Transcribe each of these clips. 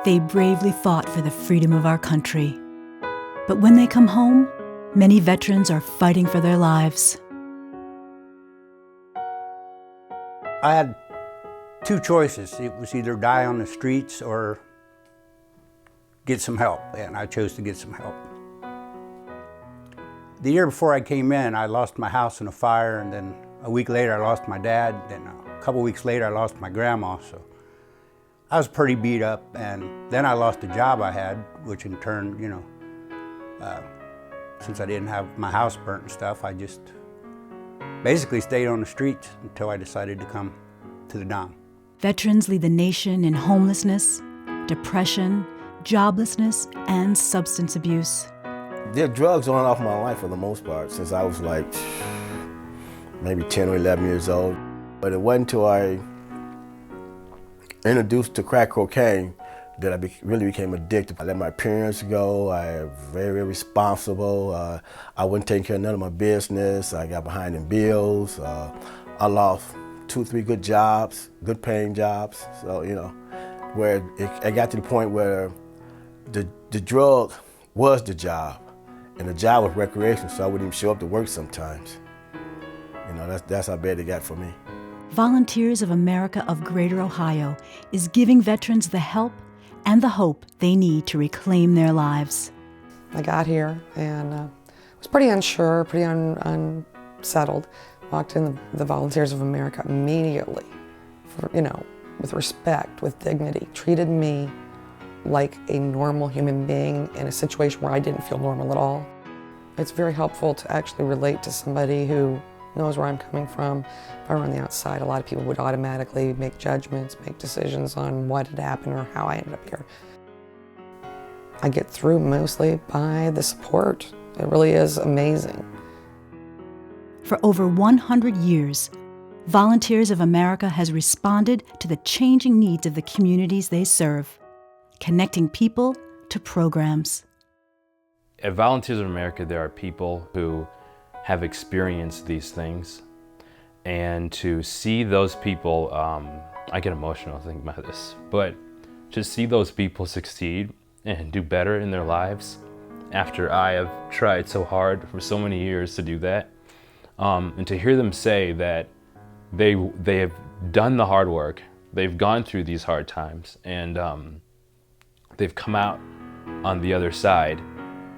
They bravely fought for the freedom of our country. But when they come home, many veterans are fighting for their lives. I had two choices. It was either die on the streets or get some help, and I chose to get some help. The year before I came in, I lost my house in a fire, and then a week later I lost my dad, then a couple weeks later I lost my grandma, so I was pretty beat up, and then I lost the job I had, which in turn, since I didn't have my house burnt and stuff, I just basically stayed on the streets until I decided to come to the Dom. Veterans lead the nation in homelessness, depression, joblessness, and substance abuse. There are drugs on and off my life for the most part since I was like maybe 10 or 11 years old. But it wasn't until I introduced to crack cocaine that I really became addicted. I let my parents go. I was very responsible. I wasn't taking care of none of my business. I got behind in bills. I lost 2, 3 good jobs, good paying jobs. So, where it got to the point where the drug was the job and the job was recreation, so I wouldn't even show up to work sometimes. That's how bad it got for me. Volunteers of America of Greater Ohio is giving veterans the help and the hope they need to reclaim their lives. I got here and was pretty unsure, pretty unsettled. Walked in the Volunteers of America immediately, with respect, with dignity, treated me like a normal human being in a situation where I didn't feel normal at all. It's very helpful to actually relate to somebody who knows where I'm coming from. If I were on the outside, a lot of people would automatically make judgments, make decisions on what had happened or how I ended up here. I get through mostly by the support. It really is amazing. For over 100 years, Volunteers of America has responded to the changing needs of the communities they serve, connecting people to programs. At Volunteers of America, there are people who have experienced these things, and to see those people, I get emotional thinking about this, but to see those people succeed and do better in their lives after I have tried so hard for so many years to do that, and to hear them say that they have done the hard work, they've gone through these hard times, and they've come out on the other side,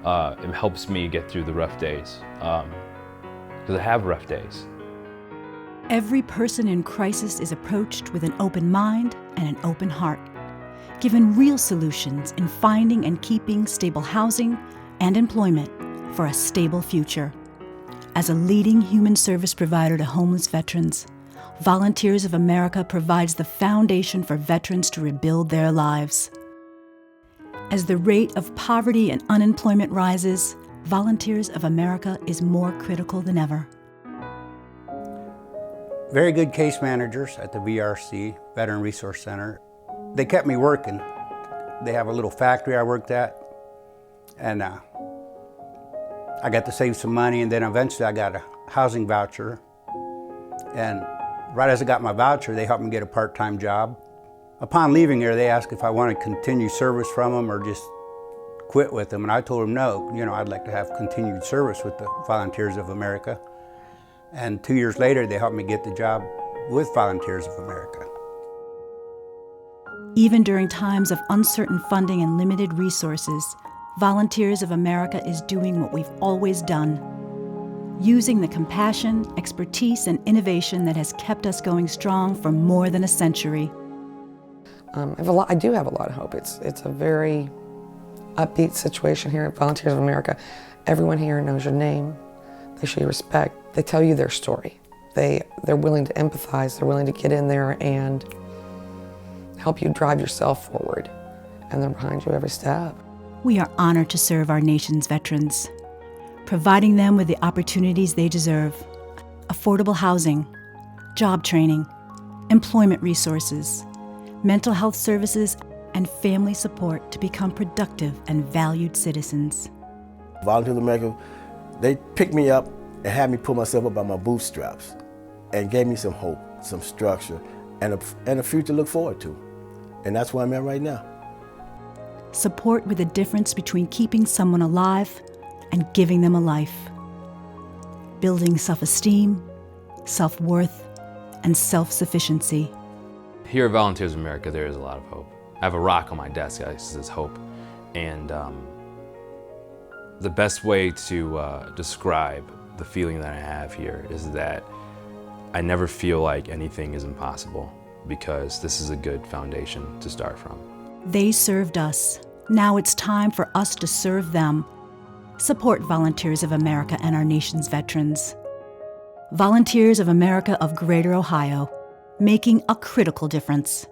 it helps me get through the rough days, because I have rough days. Every person in crisis is approached with an open mind and an open heart, given real solutions in finding and keeping stable housing and employment for a stable future. As a leading human service provider to homeless veterans, Volunteers of America provides the foundation for veterans to rebuild their lives. As the rate of poverty and unemployment rises, Volunteers of America is more critical than ever. Very good case managers at the VRC, Veteran Resource Center. They kept me working. They have a little factory I worked at, and I got to save some money, and then eventually I got a housing voucher. And right as I got my voucher, they helped me get a part-time job. Upon leaving here, they asked if I wanted to continue service from them or just quit with them, and I told them no. I'd like to have continued service with the Volunteers of America. And 2 years later, they helped me get the job with Volunteers of America. Even during times of uncertain funding and limited resources, Volunteers of America is doing what we've always done, using the compassion, expertise, and innovation that has kept us going strong for more than a century. I do have a lot of hope. It's a very upbeat situation here at Volunteers of America. Everyone here knows your name. They show you respect. They tell you their story. They're willing to empathize. They're willing to get in there and help you drive yourself forward. And they're behind you every step. We are honored to serve our nation's veterans, providing them with the opportunities they deserve: affordable housing, job training, employment resources, mental health services, and family support to become productive and valued citizens. Volunteers of America, they picked me up and had me pull myself up by my bootstraps and gave me some hope, some structure, and a future to look forward to. And that's where I'm at right now. support with a difference between keeping someone alive and giving them a life. Building self-esteem, self-worth, and self-sufficiency. Here at Volunteers of America, there is a lot of hope. I have a rock on my desk that says hope. And the best way to describe the feeling that I have here is that I never feel like anything is impossible, because this is a good foundation to start from. They served us. Now it's time for us to serve them. Support Volunteers of America and our nation's veterans. Volunteers of America of Greater Ohio, making a critical difference.